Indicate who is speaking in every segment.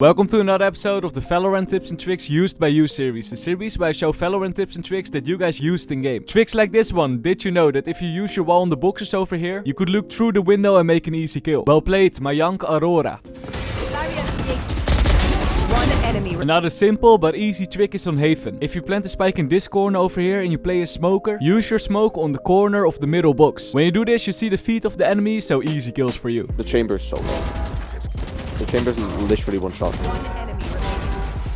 Speaker 1: Welcome to another episode of the Valorant tips and tricks used by you series. The series where I show Valorant tips and tricks that you guys used in game. Tricks like this one. Did you know that if you use your wall on the boxes over here, you could look through the window and make an easy kill? Well played, my young Aurora. Another simple but easy trick is on Haven. If you plant a spike in this corner over here and you play a smoker, use your smoke on the corner of the middle box. When you do this, you see the feet of the enemy, so easy kills for you.
Speaker 2: The chamber is so low. The chamber's literally one shot.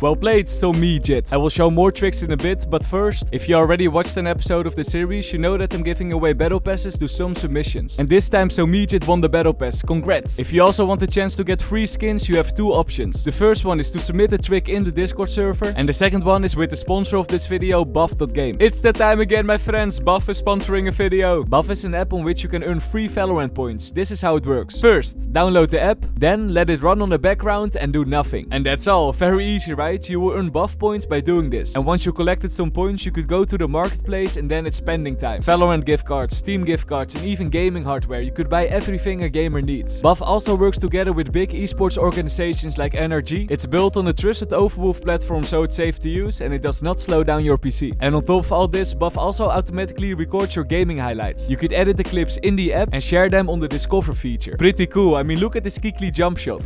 Speaker 1: Well played, so me, Jet. I will show more tricks in a bit, but first, if you already watched an episode of the series, you know that I'm giving away battle passes to some submissions. And this time, so me, Jet won the battle pass. Congrats! If you also want the chance to get free skins, you have two options. The first one is to submit a trick in the Discord server, and the second one is with the sponsor of this video, Buff.game. It's that time again, my friends. Buff is sponsoring a video. Buff is an app on which you can earn free Valorant points. This is how it works. First, download the app, then let it run on the background and do nothing. And that's all. Very easy, right? You will earn buff points by doing this. And once you collected some points, you could go to the marketplace and then it's spending time. Valorant gift cards, Steam gift cards, and even gaming hardware. You could buy everything a gamer needs. Buff also works together with big esports organizations like NRG. It's built on a trusted Overwolf platform, so it's safe to use and it does not slow down your PC. And on top of all this, Buff also automatically records your gaming highlights. You could edit the clips in the app and share them on the Discover feature. Pretty cool. I mean, look at this Kikli jump shot.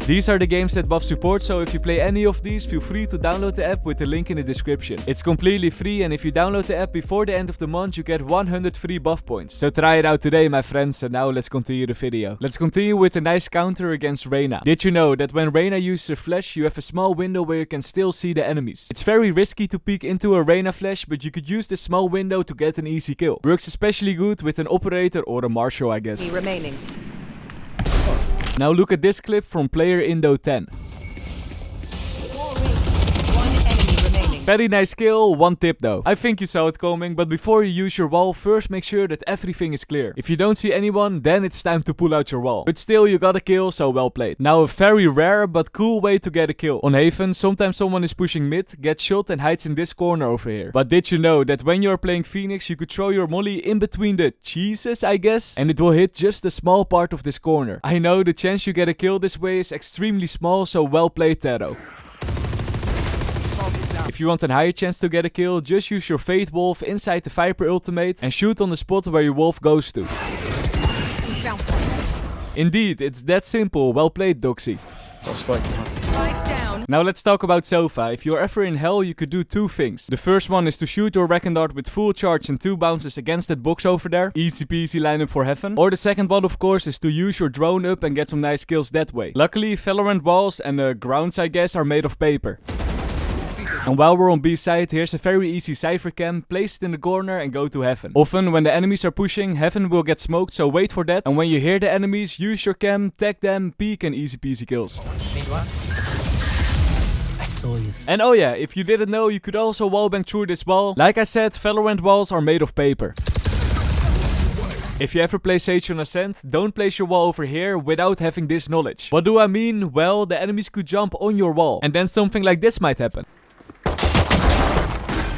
Speaker 1: These are the games that Buff supports, so if you play any of these, feel free to download the app with the link in the description. It's completely free, and if you download the app before the end of the month, you get 100 free buff points. So try it out today, my friends, and now let's continue the video. Let's continue with a nice counter against Reyna. Did you know that when Reyna uses her flash, you have a small window where you can still see the enemies? It's very risky to peek into a Reyna flash, but you could use this small window to get an easy kill. Works especially good with an operator or a marshal, I guess.
Speaker 3: Remaining.
Speaker 1: Now look at this clip from player Indo 10. Very nice kill, one tip though. I think you saw it coming, but before you use your wall, first make sure that everything is clear. If you don't see anyone, then it's time to pull out your wall. But still, you got a kill, so well played. Now a very rare but cool way to get a kill. On Haven, sometimes someone is pushing mid, gets shot and hides in this corner over here. But did you know that when you're playing Phoenix, you could throw your molly in between the cheeses, I guess? And it will hit just a small part of this corner. I know the chance you get a kill this way is extremely small, so well played, Taro. If you want a higher chance to get a kill, just use your Fate Wolf inside the Viper ultimate and shoot on the spot where your wolf goes to. Indeed, it's that simple. Well played, Doxy. Now let's talk about Sofa. If you're ever in hell, you could do two things. The first one is to shoot your Wrecking Dart with full charge and 2 bounces against that box over there. Easy peasy lineup for heaven. Or the second one, of course, is to use your drone up and get some nice kills that way. Luckily, Valorant walls and grounds, I guess, are made of paper. And while we're on B side, here's a very easy cypher cam. Place it in the corner and go to heaven. Often when the enemies are pushing, heaven will get smoked, so wait for that. And when you hear the enemies, use your cam, tag them, peek and easy peasy kills. And oh yeah, if you didn't know, you could also wallbang through this wall. Like I said, Valorant walls are made of paper. If you ever play Sage on Ascent, don't place your wall over here without having this knowledge. What do I mean? Well, the enemies could jump on your wall, and then something like this might happen.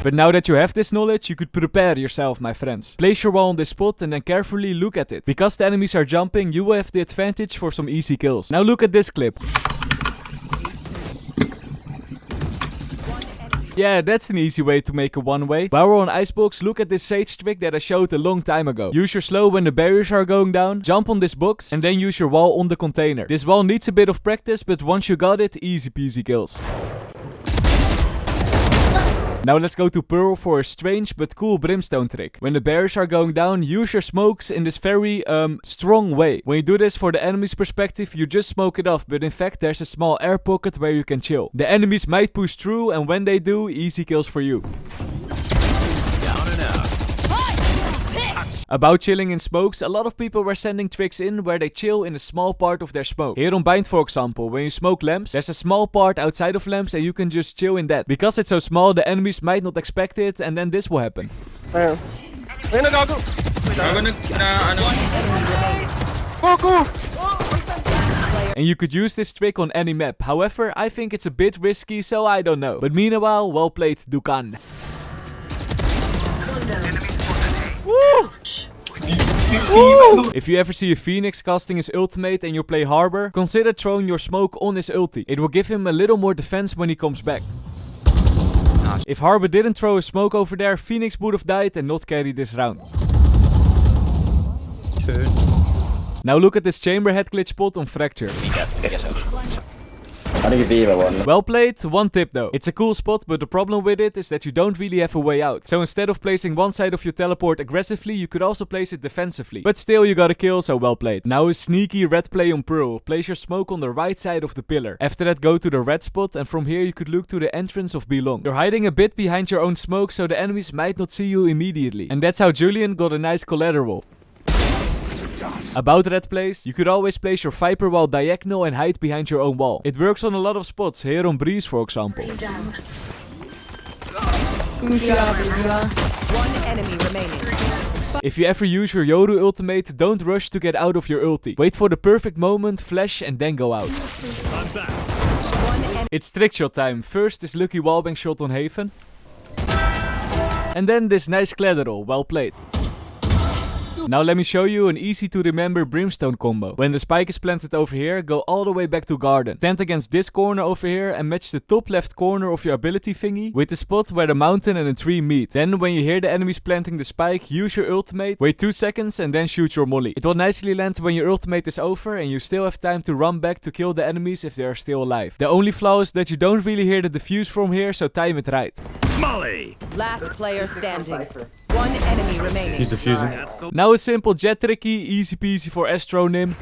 Speaker 1: But now that you have this knowledge, you could prepare yourself, my friends. Place your wall on this spot and then carefully look at it. Because the enemies are jumping, you will have the advantage for some easy kills. Now look at this clip. Yeah, that's an easy way to make a one-way. While we're on Icebox, look at this Sage trick that I showed a long time ago. Use your slow when the barriers are going down, jump on this box, and then use your wall on the container. This wall needs a bit of practice, but once you got it, easy peasy kills. Now let's go to Pearl for a strange but cool brimstone trick. When the barriers are going down, use your smokes in this very strong way. When you do this for the enemy's perspective, you just smoke it off, but in fact there's a small air pocket where you can chill. The enemies might push through, and when they do, easy kills for you. About chilling in smokes, a lot of people were sending tricks in where they chill in a small part of their smoke. Here on Bind, for example, when you smoke lamps, there's a small part outside of lamps and you can just chill in that. Because it's so small, the enemies might not expect it, and then this will happen. And you could use this trick on any map. However, I think it's a bit risky, so I don't know. But meanwhile, well played, Dukan. Woo! If you ever see a Phoenix casting his ultimate and you play Harbor, consider throwing your smoke on his ulti. It will give him a little more defense when he comes back. If Harbor didn't throw a smoke over there, Phoenix would have died and not carried this round. Now look at this chamber head glitch spot on Fracture. Well played, one tip though. It's a cool spot, but the problem with it is that you don't really have a way out. So instead of placing one side of your teleport aggressively, you could also place it defensively. But still you got a kill, so well played. Now a sneaky red play on Pearl. Place your smoke on the right side of the pillar. After that go to the red spot, and from here you could look to the entrance of Belong. You're hiding a bit behind your own smoke, so the enemies might not see you immediately. And that's how Julian got a nice collateral. About red place, you could always place your Viper wall diagonal and hide behind your own wall. It works on a lot of spots, here on Breeze for example.
Speaker 3: One enemy remaining.
Speaker 1: If you ever use your Yoru ultimate, don't rush to get out of your ulti. Wait for the perfect moment, flash and then go out. It's trick shot time. First this lucky wallbang shot on Haven. And then this nice collateral, well played. Now let me show you an easy to remember brimstone combo. When the spike is planted over here, go all the way back to garden. Stand against this corner over here and match the top left corner of your ability thingy with the spot where the mountain and the tree meet. Then when you hear the enemies planting the spike, use your ultimate, wait 2 seconds and then shoot your molly. It will nicely land when your ultimate is over and you still have time to run back to kill the enemies if they are still alive. The only flaw is that you don't really hear the defuse from here, so time it right.
Speaker 3: Molly! Last player standing. One enemy remaining.
Speaker 4: He's defusing.
Speaker 1: Now a simple jet tricky, easy peasy for Astronym.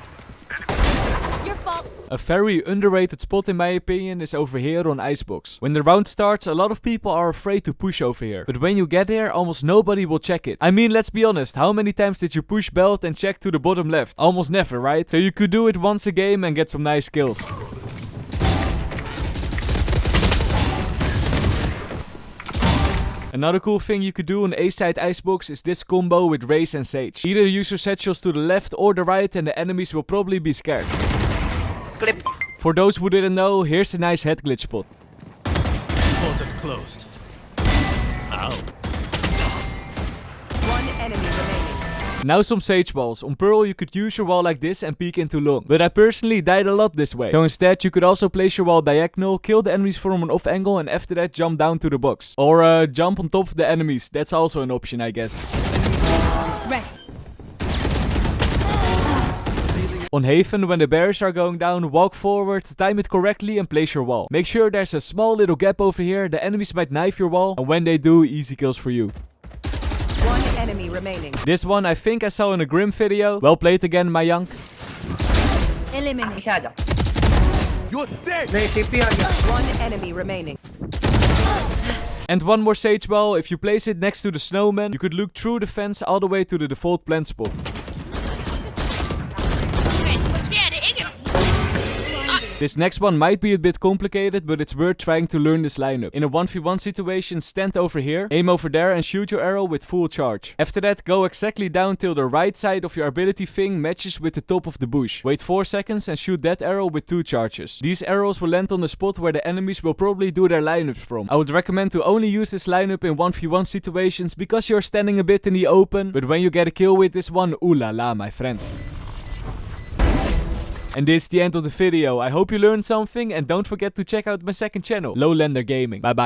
Speaker 3: Your fault.
Speaker 1: A very underrated spot in my opinion is over here on Icebox. When the round starts, a lot of people are afraid to push over here. But when you get there, almost nobody will check it. I mean, let's be honest, how many times did you push belt and check to the bottom left? Almost never, right? So you could do it once a game and get some nice kills. Another cool thing you could do on A-side Icebox is this combo with Raze and Sage. Either use your satchels to the left or the right and the enemies will probably be scared.
Speaker 5: Clip.
Speaker 1: For those who didn't know, here's a nice head glitch spot.
Speaker 4: Portal closed. Ow.
Speaker 3: One enemy remaining.
Speaker 1: Now some Sage walls. On Pearl you could use your wall like this and peek into long. But I personally died a lot this way. So instead you could also place your wall diagonal, kill the enemies from an off angle and after that jump down to the box. Or jump on top of the enemies. That's also an option I guess.
Speaker 3: Rest.
Speaker 1: On Haven, when the bears are going down, walk forward, time it correctly and place your wall. Make sure there's a small little gap over here, the enemies might knife your wall, and when they do, easy kills for you.
Speaker 3: One enemy remaining.
Speaker 1: This one I think I saw in a Grim video. Well played again, my young.
Speaker 3: Eliminate.
Speaker 4: You're dead!
Speaker 3: One enemy remaining.
Speaker 1: And one more Sage wall, if you place it next to the snowman, you could look through the fence all the way to the default plant spot. This next one might be a bit complicated, but it's worth trying to learn this lineup. In a 1v1 situation, stand over here, aim over there and shoot your arrow with full charge. After that, go exactly down till the right side of your ability thing matches with the top of the bush. Wait 4 seconds and shoot that arrow with 2 charges. These arrows will land on the spot where the enemies will probably do their lineups from. I would recommend to only use this lineup in 1v1 situations because you're standing a bit in the open, but when you get a kill with this one, ooh la la, my friends. And this is the end of the video. I hope you learned something and don't forget to check out my second channel, Lowlander Gaming. Bye bye.